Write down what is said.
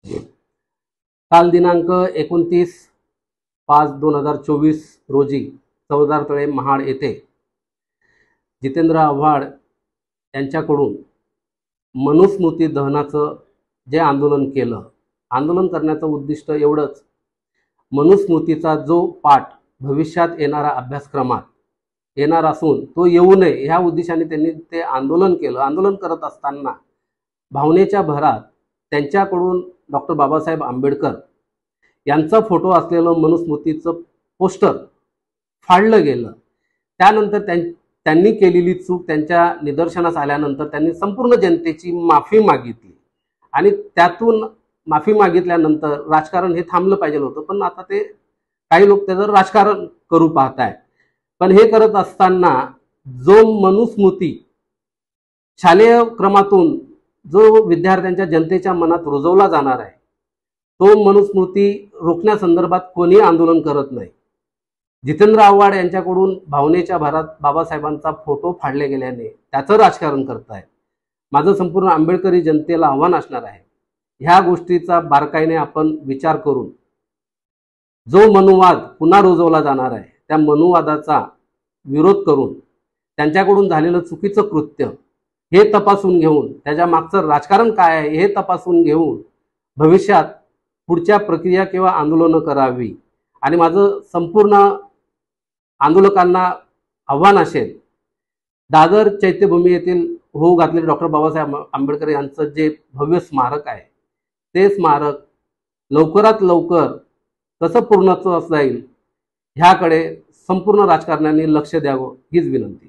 काल दिनांक 29/5/2024 रोजी चौदार महाड येथे जितेंद्र आव्हाड यांच्याकडून मनुस्मृती दहनाचं जे आंदोलन केलं, आंदोलन करण्याचं उद्दिष्ट एवढंच, मनुस्मृतीचा जो पाठ भविष्यात येणारा अभ्यासक्रमात येणार असून तो येऊ नये ह्या उद्देशाने त्यांनी ते आंदोलन केलं। आंदोलन करत असताना भावनेच्या भरात त्यांच्याकडून डॉक्टर बाबासाहेब आंबेडकर यांचा फोटो असलेलं मनुस्मृतीचं पोस्टर फाडलं गेलं। त्यानंतर त्यांनी केलेली चूक त्यांच्या निदर्शनास आल्यानंतर त्यांनी संपूर्ण जनतेची माफी मागितली आणि त्यातून माफी मागितल्यानंतर राजकारण हे थांबलं पाहिजे होतं, पण आता ते काही लोक त्याचं राजकारण करू पाहतायत। पण हे करत असताना जो मनुस्मृती शालेय क्रमातून जो विद्यार्थ्यांच्या जनतेच्या मनात रुजवला जाणार आहे तो मनुस्मृती रोखण्यासंदर्भात कोणी आंदोलन करत नाही। जितेंद्र आव्हाड यांच्याकडून भावनेच्या भरात बाबासाहेबांचा फोटो फाडले गेल्याने त्याचं राजकारण करतायत। माझं संपूर्ण आंबेडकरी जनतेला आव्हान असणार आहे, ह्या गोष्टीचा बारकाईने आपण विचार करून जो मनुवाद पुन्हा रुजवला जाणार आहे त्या मनुवादाचा विरोध करून त्यांच्याकडून झालेलं चुकीचं कृत्य हे तपासून घेऊन त्याच्या मागचं राजकारण काय आहे हे तपासून घेऊन भविष्यात पुढच्या प्रक्रिया किंवा आंदोलनं करावी। आणि माझं संपूर्ण आंदोलकांना आव्हान असेल, दादर चैत्यभूमी येथील होऊ घातलेले डॉक्टर बाबासाहेब आंबेडकर यांचं जे भव्य स्मारक आहे ते स्मारक लवकरात लवकर कसं पूर्णत्वास जाईल ह्याकडे संपूर्ण राजकारण्यांनी लक्ष द्यावं हीच विनंती।